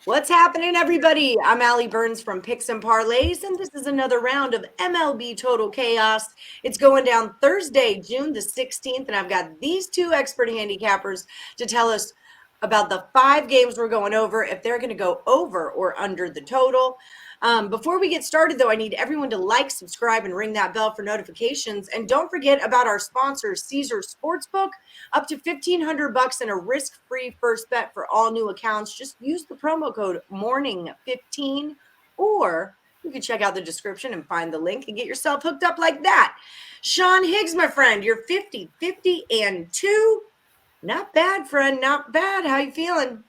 What's happening, everybody? I'm Ali Burns from Picks Parlays, and this is another round of MLB Total Chaos. It's going down Thursday, June the 16th, and I've got these two expert handicappers to tell us about the 5 games we're going over, if they're going to go over or under the total. Before we get started, though, I need everyone to like, subscribe, and ring that bell for notifications. And don't forget about our sponsor, Caesar Sportsbook. Up to $1,500 and a risk-free first bet for all new accounts. Just use the promo code MORNING15, or you can check out the description and find the link and get yourself hooked up like that. Sean Higgs, my friend, you're 50, 50, and 2. Not bad, friend. Not bad. How you feeling?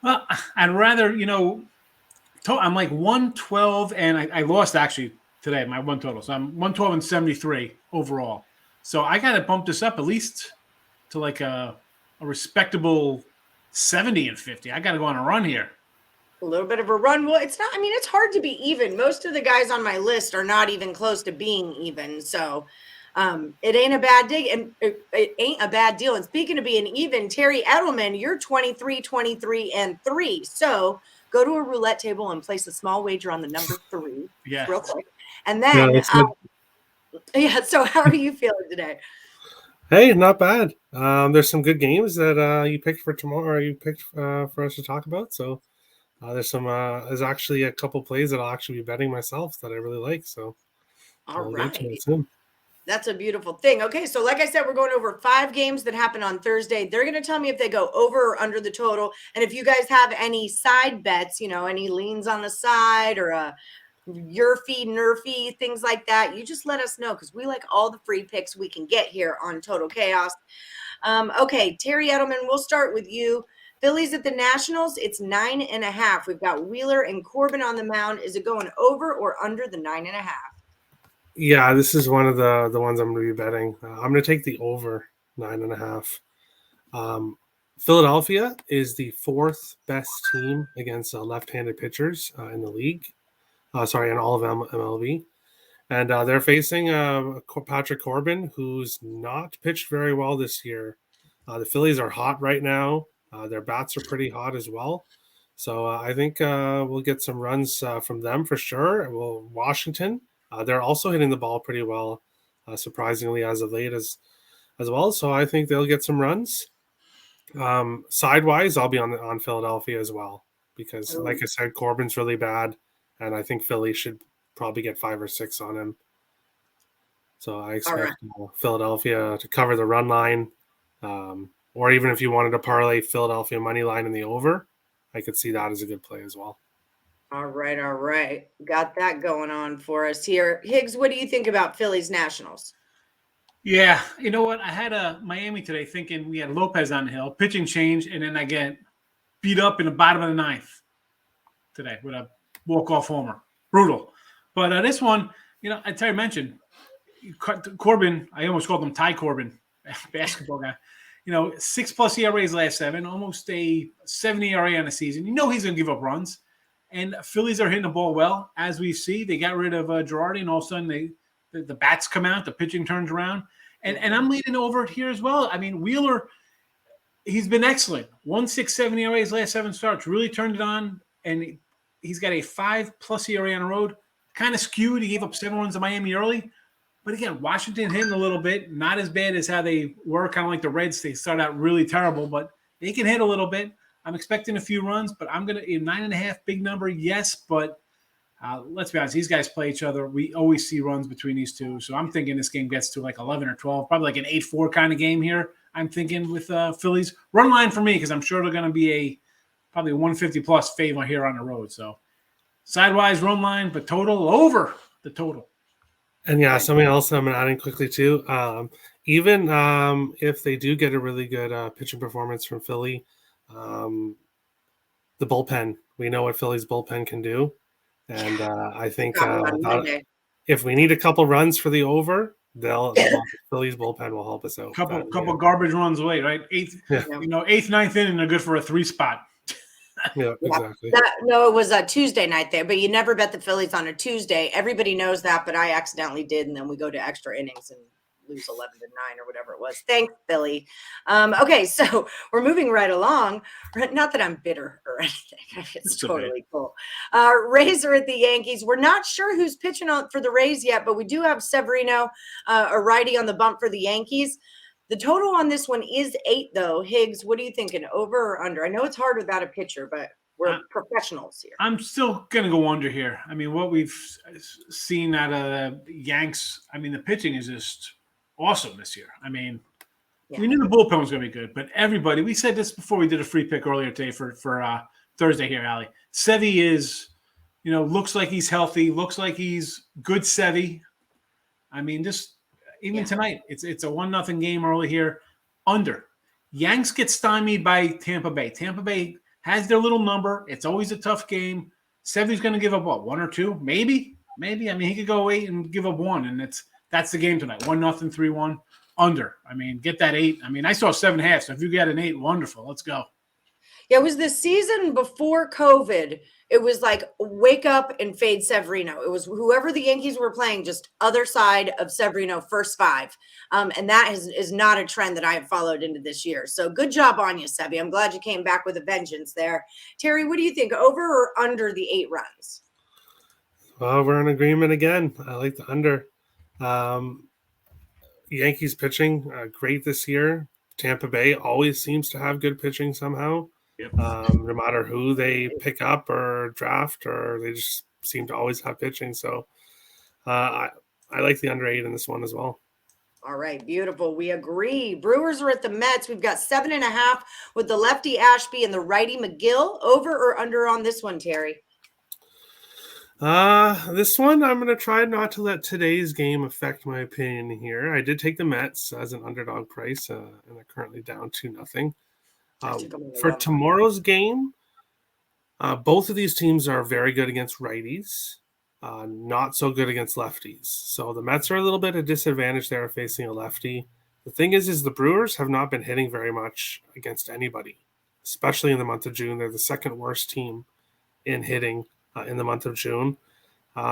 Well, I'd rather, I'm like 112, and I lost actually today, my one total. So I'm 112 and 73 overall. So I got to bump this up at least to like a respectable 70 and 50. I got to go on a run here. A little bit of a run. Well, it's not, it's hard to be even. Most of the guys on my list are not even close to being even. So it ain't a bad dig, and it ain't a bad deal. And speaking of being even, Terry Edelmann, you're 23, 23, and 3. So go to a roulette table and place a small wager on the number 3 real quick. And then, so how are you feeling today? Hey, not bad. There's some good games that you picked for tomorrow, or you picked for us to talk about. So there's actually a couple plays that I'll actually be betting myself that I really like. So all right. That's a beautiful thing. Okay, so like I said, we're going over 5 games that happen on Thursday. They're going to tell me if they go over or under the total. And if you guys have any side bets, any leans on the side or a Yerfy, Nerfy, things like that, you just let us know, because we like all the free picks we can get here on Total Chaos. Okay, Terry Edelmann, we'll start with you. Phillies at the Nationals, it's 9.5. We've got Wheeler and Corbin on the mound. Is it going over or under the 9.5? Yeah, this is one of the ones I'm going to be betting. I'm going to take the over 9.5. Philadelphia is the 4th best team against left-handed pitchers in the league. In all of MLB. And they're facing Patrick Corbin, who's not pitched very well this year. The Phillies are hot right now. Their bats are pretty hot as well. So I think we'll get some runs from them for sure. Well, Washington, they're also hitting the ball pretty well, surprisingly, as of late as well. So I think they'll get some runs. Sidewise, I'll be on Philadelphia as well, because, like I said, Corbin's really bad. And I think Philly should probably get 5 or 6 on him. So I expect Philadelphia to cover the run line. Or even if you wanted to parlay Philadelphia money line in the over, I could see that as a good play as well. All right. Got that going on for us here. Higgs, what do you think about Phillies Nationals? Yeah, you know what? I had a Miami today thinking we had Lopez on the hill, pitching change, and then I get beat up in the bottom of the 9th today with a walk-off homer. Brutal. But this one, I Terry mentioned, Corbin, I almost called him Ty Corbin, basketball guy. 6+ ERAs last 7, almost a 70 ERA on the season. He's going to give up runs. And Phillies are hitting the ball well, as we see. They got rid of Girardi, and all of a sudden the bats come out, the pitching turns around. And I'm leading over it here as well. Wheeler, he's been excellent. 1.67 ERAs last 7 starts, really turned it on, and he's got a 5+ ERA on the road. Kind of skewed. He gave up 7 runs to Miami early. But again, Washington hitting a little bit. Not as bad as how they were, kind of like the Reds. They start out really terrible, but they can hit a little bit. I'm expecting a few runs, but I'm going to 9.5, big number, yes. But let's be honest, these guys play each other. We always see runs between these two. So I'm thinking this game gets to like 11 or 12, probably like an 8-4 kind of game here. I'm thinking with Phillies. Run line for me, because I'm sure they're going to be probably 150+ favor here on the road. So sidewise run line, but total over the total. And yeah, something else I'm adding quickly too. Even if they do get a really good pitching performance from Philly, the bullpen, we know what Philly's bullpen can do. And I think if we need a couple runs for the over, Philly's bullpen will help us out. Couple garbage runs away, right? 8th, 9th inning, they're good for a 3 spot. Yeah, exactly. It was a Tuesday night there, but you never bet the Phillies on a Tuesday. Everybody knows that, but I accidentally did, and then we go to extra innings, and lose 11-9 or whatever it was. Thanks, Philly. Okay, so we're moving right along. Not that I'm bitter or anything. It's totally cool. Rays are at the Yankees. We're not sure who's pitching on for the Rays yet, but we do have Severino, a righty on the bump for the Yankees. The total on this one is 8, though. Higgs, what are you thinking? Over or under? I know it's hard without a pitcher, but we're professionals here. I'm still going to go under here. I mean, what we've seen out of the Yanks, I mean, the pitching is just awesome this year. I mean, we knew the bullpen was going to be good, but everybody, we said this before we did a free pick earlier today for Thursday here, Ali. Sevy is, looks like he's healthy, looks like he's good Sevy. I mean, even tonight, it's a 1-0 game early here. Under. Yanks get stymied by Tampa Bay. Tampa Bay has their little number. It's always a tough game. Sevy's going to give up, 1 or 2? Maybe. I mean, he could go 8 and give up 1, and that's the game tonight. 1-0, 3-1. Under. I mean, get that 8. I mean, I saw 7.5, so if you get an 8, wonderful. Let's go. Yeah, it was the season before COVID. It was like wake up and fade Severino. It was whoever the Yankees were playing, just other side of Severino, first 5. And that is not a trend that I have followed into this year. So good job on you, Sevy. I'm glad you came back with a vengeance there. Terry, what do you think? Over or under the 8 runs? Well, we're in agreement again. I like the under. Yankees pitching great this year. Tampa Bay always seems to have good pitching somehow. Yep. No matter who they pick up or draft, or they just seem to always have pitching. So I like the under 8 in this one as well. All right, beautiful. We agree. Brewers are at the Mets. We've got 7.5 with the lefty Ashby and the righty McGill. Over or under on this one, Terry? This one I'm going to try not to let today's game affect my opinion here. I did take the Mets as an underdog price, and they're currently down 2-0. For tomorrow's game, both of these teams are very good against righties, not so good against lefties. So the Mets are a little bit at a disadvantage there facing a lefty. The thing is the Brewers have not been hitting very much against anybody, especially in the month of June. They're the second worst team in hitting in the month of June.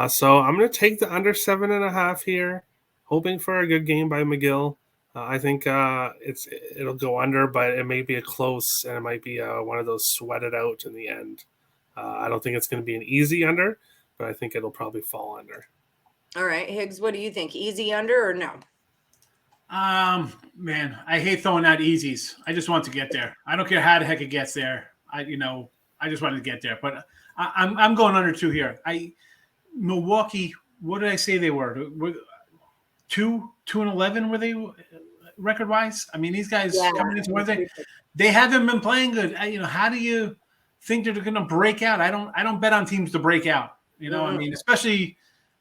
So I'm going to take the under 7.5 here, hoping for a good game by McGill. I think it'll go under, but it may be a close, and it might be one of those sweated out in the end. I don't think it's going to be an easy under, but I think it'll probably fall under. All right, Higgs, what do you think? Easy under or no? Man, I hate throwing out easies. I just want to get there. I don't care how the heck it gets there. I just wanted to get there, but I'm going under 2 here. Milwaukee, what did I say they were? 2-11 were they record wise? I mean, these guys coming into Wednesday, they haven't been playing good. How do you think they're going to break out? I don't bet on teams to break out. I mean, especially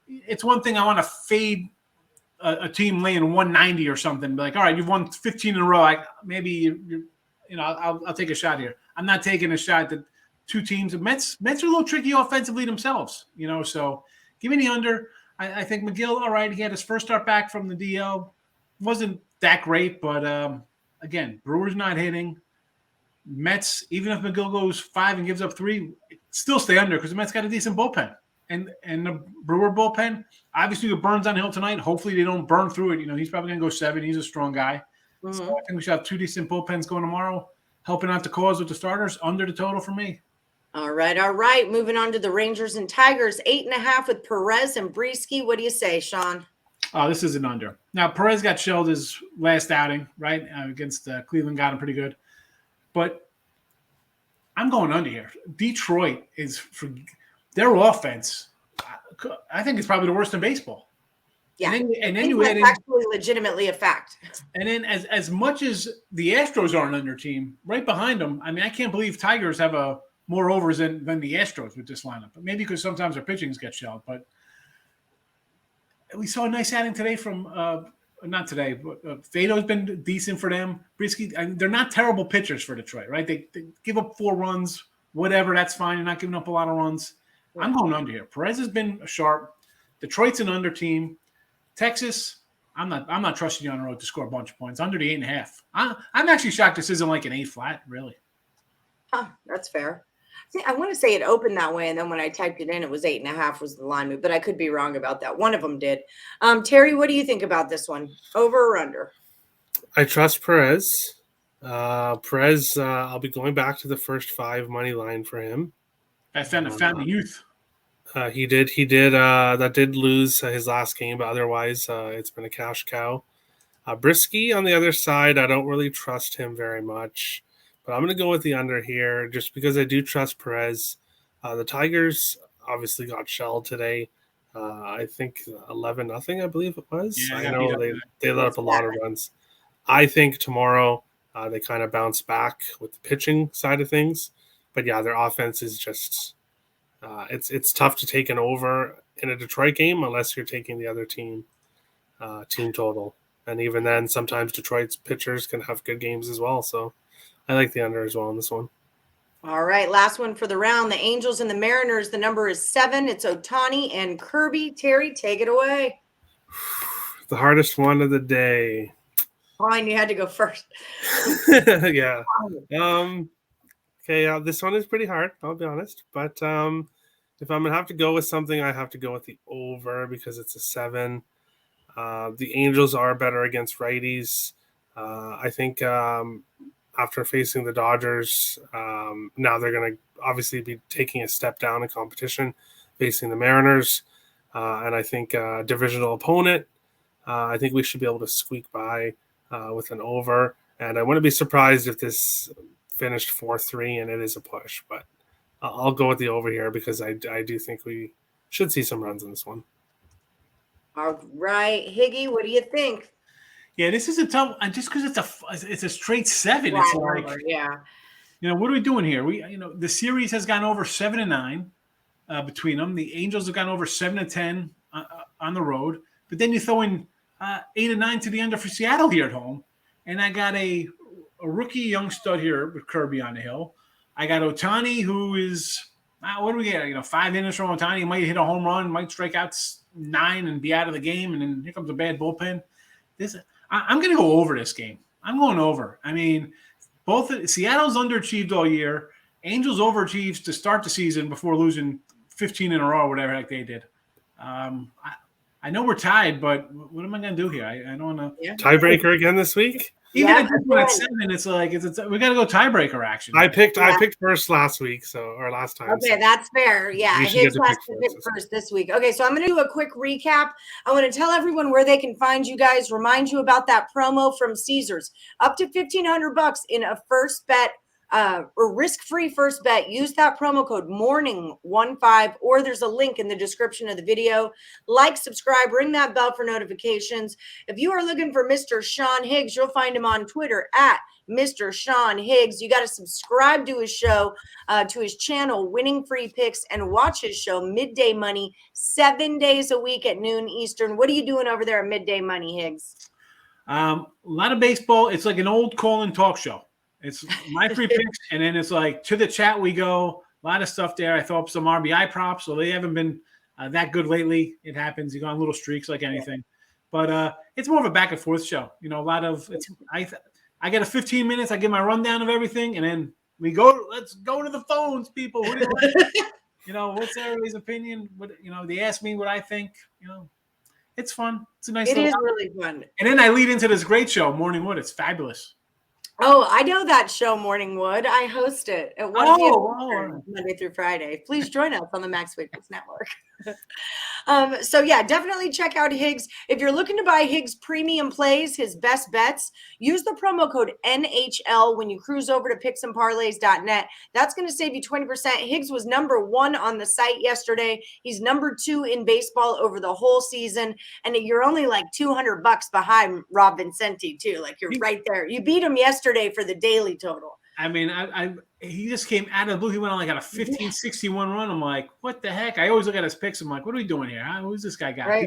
it's one thing I want to fade a team laying 190 or something. Be like, all right, you've won 15 in a row. I'll take a shot here. I'm not taking a shot that 2 teams. The Mets are a little tricky offensively themselves. So give me the under. I think McGill, all right, he had his first start back from the DL. Wasn't that great, but again, Brewers not hitting. Mets, even if McGill goes 5 and gives up 3, still stay under because the Mets got a decent bullpen. And the Brewer bullpen, obviously the Burns on the hill tonight. Hopefully they don't burn through it. He's probably going to go 7. He's a strong guy. Mm-hmm. So I think we should have 2 decent bullpens going tomorrow, helping out the cause with the starters. Under the total for me. All right. Moving on to the Rangers and Tigers, 8.5 with Perez and Brieske. What do you say, Sean? Oh, this is an under. Now, Perez got shelled his last outing, right? Against Cleveland, got him pretty good. But I'm going under here. Detroit is for their offense. I think it's probably the worst in baseball. Yeah, and then you add in, actually legitimately a fact. And then as much as the Astros are an under team, right behind them, I mean, I can't believe Tigers have more overs than the Astros with this lineup. But maybe because sometimes their pitchings get shelled. But we saw a nice outing today from not today, but Fado's been decent for them. Brieske, they're not terrible pitchers for Detroit, right? They give up 4 runs, whatever, that's fine. They're not giving up a lot of runs. Yeah. I'm going under here. Perez has been sharp. Detroit's an under team. Texas, I'm not trusting you on the road to score a bunch of points. Under the 8.5. I'm actually shocked this isn't like an 8 flat, really. Huh, that's fair. I want to say it opened that way, and then when I typed it in, it was 8.5 was the line move, but I could be wrong about that. One of them did. Terry, what do you think about this one? Over or under? I trust Perez. Perez, I'll be going back to the first 5 money line for him. I found the youth. He did. That did lose his last game, but otherwise, it's been a cash cow. Brisky on the other side, I don't really trust him very much, but I'm going to go with the under here just because I do trust Perez. The Tigers obviously got shelled today. I think 11-0, I believe it was. Yeah, I know they let up a lot of runs. I think tomorrow they kind of bounce back with the pitching side of things, but yeah, their offense is just it's tough to take an over in a Detroit game unless you're taking the other team total. And even then, sometimes Detroit's pitchers can have good games as well. So I like the under as well in this one. All right, last one for the round. The Angels and the Mariners, the number is 7. It's Ohtani and Kirby. Terry, take it away. The hardest one of the day. Fine, you had to go first. Yeah. Okay, this one is pretty hard, I'll be honest. But if I'm going to have to go with something, I have to go with the over because it's a 7. The Angels are better against righties. I think after facing the Dodgers, now they're going to obviously be taking a step down in competition, facing the Mariners. And I think divisional opponent, I think we should be able to squeak by with an over. And I wouldn't be surprised if this finished 4-3 and it is a push. But I'll go with the over here because I do think we should see some runs in this one. All right, Higgy, what do you think? Yeah, this is a tough. And just because it's a straight 7, Right, it's like, yeah. What are we doing here? The series has gone over 7-9 between them. The Angels have gone over 7-10 on the road, but then you throw in 8-9 to the under for Seattle here at home, and I got a rookie young stud here with Kirby on the hill. I got Ohtani, who is what do we get? 5 innings from Ohtani. He might hit a home run, might strike out 9 and be out of the game, and then here comes a bad bullpen. I'm going to go over this game. I'm going over. I mean, both Seattle's underachieved all year. Angels overachieved to start the season before losing 15 in a row or whatever the heck they did. I know we're tied, but what am I going to do here? I don't want to tiebreaker again this week. Even at 7, it's like we got to go tiebreaker action. I picked first last week, or last time. Okay, that's fair. Yeah, Higgs has to pick first this week. Okay, so I'm going to do a quick recap. I want to tell everyone where they can find you guys. Remind you about that promo from Caesars, up to $1,500 in a first bet. Or risk-free first bet. Use that promo code MORNING15, or there's a link in the description of the video. Like, subscribe, ring that bell for notifications. If you are looking for Mr. Sean Higgs, you'll find him on Twitter at Mr. Sean Higgs. You got to subscribe to his show, to his channel, Winning Free Picks, and watch his show, Midday Money, 7 days a week at noon Eastern. What are you doing over there at Midday Money, Higgs? A lot of baseball. It's like an old call-in talk show. It's my free picks, and then it's like to the chat we go. A lot of stuff there. I throw up some RBI props, so they haven't been that good lately. It happens. You go on little streaks like anything. But it's more of a back-and-forth show. A lot of it's I get a 15 minutes. I give my rundown of everything, and then we go. Let's go to the phones, people. What do you like? What's everybody's opinion? What they ask me what I think. It's fun. It's a nice. It is really fun. And then I lead into this great show, Morning Wood. It's fabulous. Oh, I know that show, Morning Wood. I host it at 1 p.m. Monday through Friday. Please join us on the Max Wiggins Network. So yeah, definitely check out Higgs. If you're looking to buy Higgs premium plays, his best bets, use the promo code NHL when you cruise over to picksandparlays.net. That's going to save you 20%. Higgs was number 1 on the site yesterday. He's number 2 in baseball over the whole season. And you're only like $200 behind Rob Vincenti too. Like you're right there. You beat him yesterday for the daily total. I mean, he just came out of the blue. He went on like a 15-61 run. I'm like, what the heck? I always look at his picks. I'm like, what are we doing here? Who's this guy got? Right.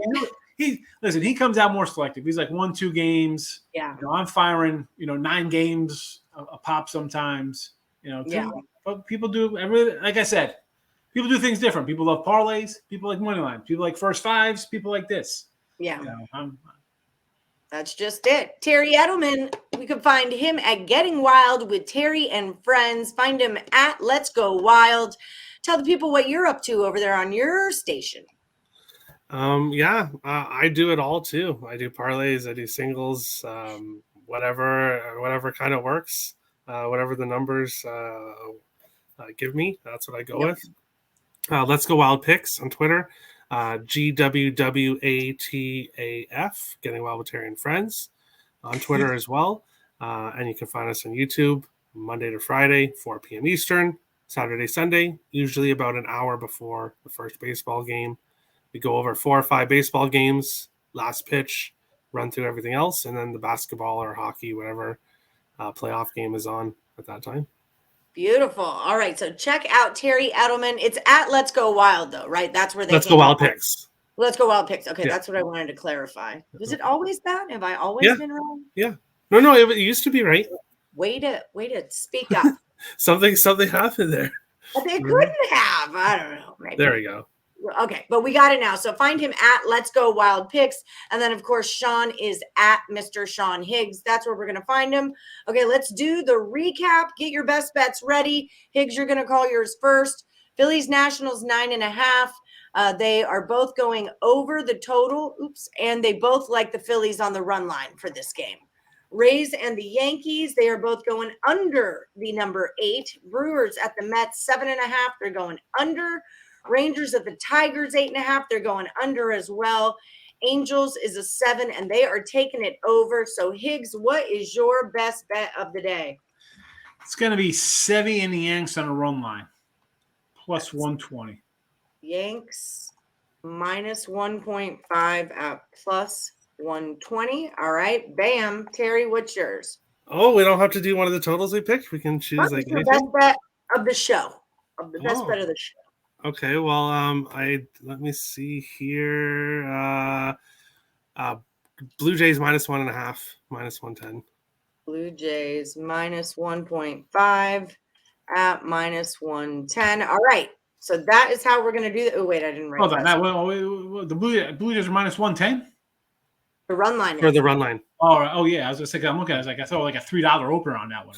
He comes out more selective. He's like 1-2 games. Yeah. I'm firing, 9 games a pop sometimes. But people do like I said, people do things different. People love parlays. People like money lines. People like first fives. People like this. Yeah. That's just it. Terry Edelman, we can find him at Getting Wild with Terry and Friends. Find him at Let's Go Wild. Tell the people what you're up to over there on your station. I do it all too. I do parlays, I do singles, whatever kind of works, whatever the numbers give me. That's what I go with. Let's Go Wild Picks on Twitter. GWWATAF, Getting Wild with Terry and Friends on Twitter as well. And you can find us on YouTube Monday to Friday, 4 p.m. Eastern, Saturday, Sunday, usually about an hour before the first baseball game. We go over 4 or 5 baseball games, last pitch, run through everything else, and then the basketball or hockey, whatever playoff game is on at that time. Beautiful. All right. So check out Terry Edelman. It's at Let's Go Wild, though, right? That's where they Let's Go Wild Picks. Let's Go Wild Picks. Okay, Yeah. That's what I wanted to clarify. Was it always that? Have I always been wrong? Yeah. No, it used to be right. Way to speak up. something happened there. But they couldn't have. I don't know. Maybe. There we go. Okay, but we got it now. So find him at Let's Go Wild Picks. And then, of course, Sean is at Mr. Sean Higgs. That's where we're going to find him. Okay, let's do the recap. Get your best bets ready. Higgs, you're going to call yours first. Phillies Nationals 9.5. They are both going over the total. And they both like the Phillies on the run line for this game. Rays and the Yankees, they are both going under the number 8. Brewers at the Mets 7.5. They're going under. Rangers at the Tigers 8.5. They're going under as well. Angels is a 7, and they are taking it over. So Higgs, what is your best bet of the day? It's going to be Sevy and the Yanks on a run line, plus 120. Yanks minus 1.5 at plus 120. All right, bam. Terry, what's yours? Oh, we don't have to do one of the totals we picked. We can choose like the best bet of the show. Best bet of the show. Okay, well, let me see here. Blue Jays minus 1.5, minus 110. Blue Jays minus 1.5 at minus 110. All right, so that is how we're going to do that. Oh, wait, I didn't write that. The Blue Jays are minus 110? The run line. For the run line. Oh, yeah. I was going to say, I'm looking at it. I thought like a $3 opener on that one.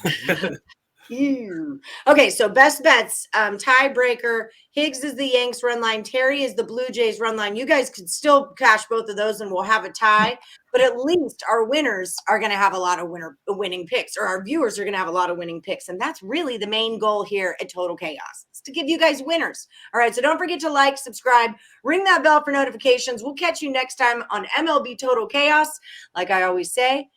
Okay, so best bets, tiebreaker. Higgs is the Yanks run line. Terry is the Blue Jays run line. You guys could still cash both of those and we'll have a tie. But at least our winners are going to have a lot of winning picks, or our viewers are going to have a lot of winning picks. And that's really the main goal here at Total Chaos, is to give you guys winners. All right, so don't forget to like, subscribe, ring that bell for notifications. We'll catch you next time on MLB Total Chaos. Like I always say,